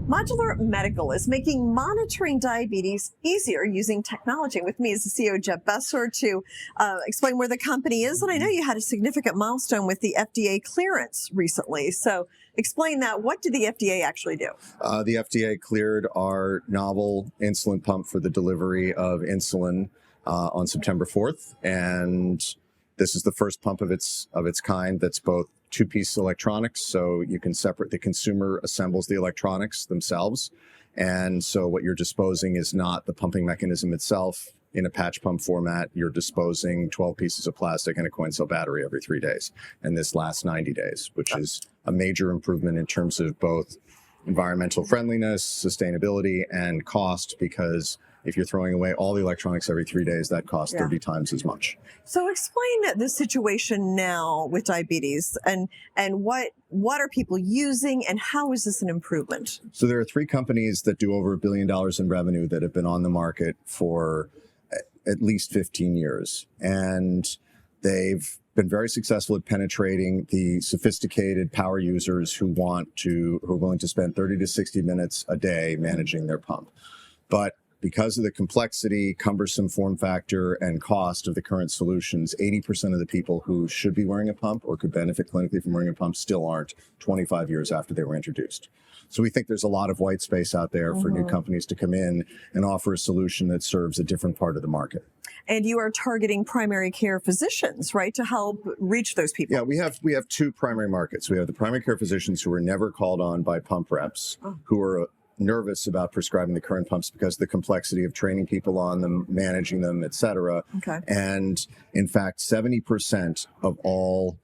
Modular Medical is making monitoring diabetes easier using technology. With me is the CEO, Jeff Besser, to explain where the company is. And I know you had a significant milestone with the FDA clearance recently. So explain that. What did the FDA actually do? The FDA cleared our novel insulin pump for the delivery of insulin on September 4th. And this is the first pump of its kind that's both two-piece electronics, so you can separate. The consumer assembles the electronics themselves, and so what you're disposing is not the pumping mechanism itself. In a patch pump format, you're disposing 12 pieces of plastic and a coin cell battery every 3 days, and this lasts 90 days, which is a major improvement in terms of both environmental friendliness, sustainability, and cost, because if you're throwing away all the electronics every 3 days, that costs 30 times as much. So explain the situation now with diabetes and what are people using and how is this an improvement? So there are 3 companies that do over $1 billion in revenue that have been on the market for at least 15 years. And they've been very successful at penetrating the sophisticated power users who are willing to spend 30 to 60 minutes a day managing their pump. But because of the complexity, cumbersome form factor, and cost of the current solutions, 80% of the people who should be wearing a pump or could benefit clinically from wearing a pump still aren't 25 years after they were introduced. So we think there's a lot of white space out there for new companies to come in and offer a solution that serves a different part of the market. And you are targeting primary care physicians, right, to help reach those people? Yeah, we have 2 primary markets. We have the primary care physicians who are never called on by pump reps, who are nervous about prescribing the current pumps because of the complexity of training people on them, managing them, et cetera. Okay. And in fact, 70% of all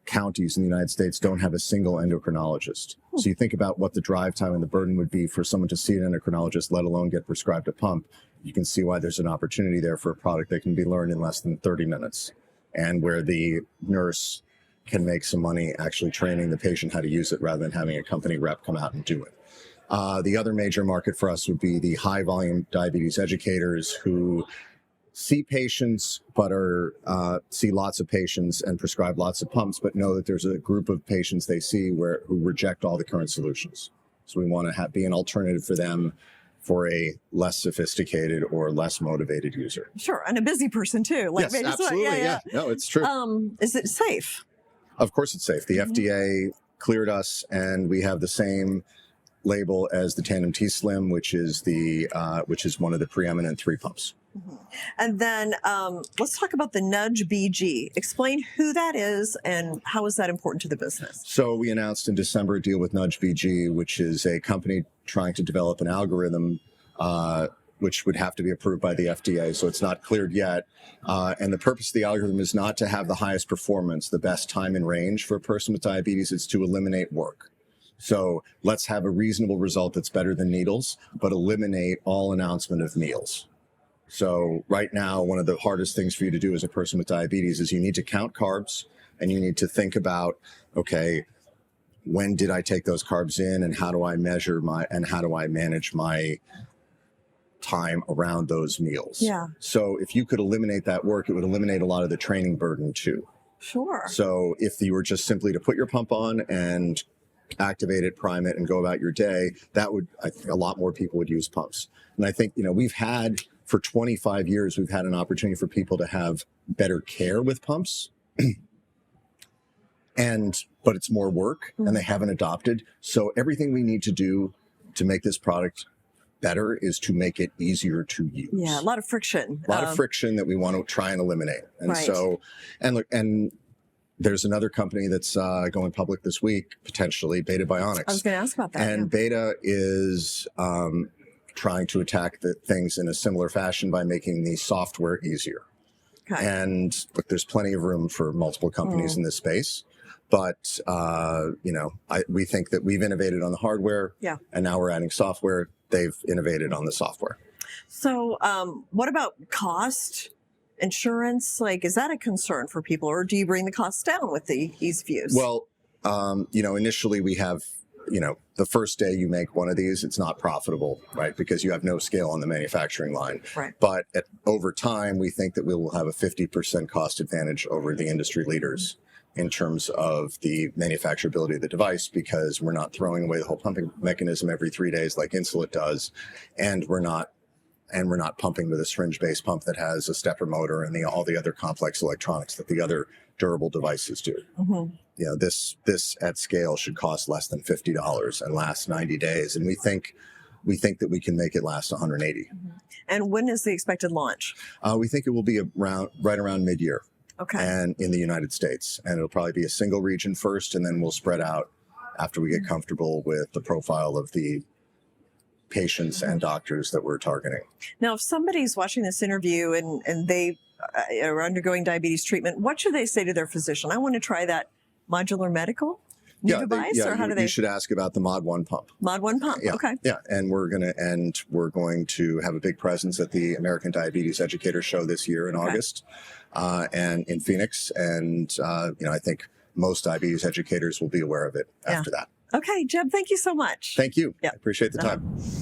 counties in the United States don't have a single endocrinologist. So you think about what the drive time and the burden would be for someone to see an endocrinologist, let alone get prescribed a pump. You can see why there's an opportunity there for a product that can be learned in less than 30 minutes and where the nurse can make some money actually training the patient how to use it rather than having a company rep come out and do it. The other major market for us would be the high volume diabetes educators who see patients, but see lots of patients and prescribe lots of pumps, but know that there's a group of patients they see who reject all the current solutions. So we want to be an alternative for them for a less sophisticated or less motivated user. Sure, and a busy person too. Yes, absolutely. Yeah. No, it's true. Is it safe? Of course it's safe. The FDA cleared us, and we have the same label as the Tandem T-Slim, which is one of the preeminent 3 pumps. And then let's talk about the Nudge BG. Explain who that is and how is that important to the business? So we announced in December a deal with Nudge BG, which is a company trying to develop an algorithm which would have to be approved by the FDA. So it's not cleared yet. And the purpose of the algorithm is not to have the highest performance, the best time in range for a person with diabetes. It's to eliminate work. So let's have a reasonable result that's better than needles, but eliminate all announcement of meals. So right now, one of the hardest things for you to do as a person with diabetes is you need to count carbs and you need to think about, okay, when did I take those carbs in and how do I measure how do I manage my time around those meals? Yeah. So if you could eliminate that work, it would eliminate a lot of the training burden too. Sure. So if you were just simply to put your pump on and activate it, prime it, and go about your day, I think a lot more people would use pumps. And I think, for 25 years, we've had an opportunity for people to have better care with pumps. But it's more work and they haven't adopted. So everything we need to do to make this product better is to make it easier to use. Yeah, a lot of friction. A lot of friction that we want to try and eliminate. And right. So, and there's another company that's going public this week, potentially, Beta Bionics. I was going to ask about that. And Beta is trying to attack the things in a similar fashion by making the software easier. Okay. And look, there's plenty of room for multiple companies in this space. But, we think that we've innovated on the hardware, and now we're adding software. They've innovated on the software. So what about cost? Insurance, is that a concern for people, or do you bring the costs down with the ease of use? Well, initially we have, the first day you make one of these, it's not profitable, right? Because you have no scale on the manufacturing line. Right. But over time, we think that we will have a 50% cost advantage over the industry leaders. in terms of the manufacturability of the device, because we're not throwing away the whole pumping mechanism every 3 days like Insulet does, and we're not pumping with a syringe-based pump that has a stepper motor and all the other complex electronics that the other durable devices do. Mm-hmm. You know, this at scale should cost less than $50 and last 90 days, and we think that we can make it last 180. Mm-hmm. And when is the expected launch? We think it will be right around mid-year. Okay. And in the United States. And it'll probably be a single region first, and then we'll spread out after we get comfortable with the profile of the patients and doctors that we're targeting. Now, if somebody's watching this interview and they are undergoing diabetes treatment, what should they say to their physician? I want to try that Modular Medical device, or how do they? You should ask about the Mod 1 pump. Mod 1 pump, Yeah, okay. Yeah, and we're going to have a big presence at the American Diabetes Educator Show this year in August, and in Phoenix. And, I think most diabetes educators will be aware of it after that. Okay, Jeb, thank you so much. Thank you. Yeah. I appreciate the time.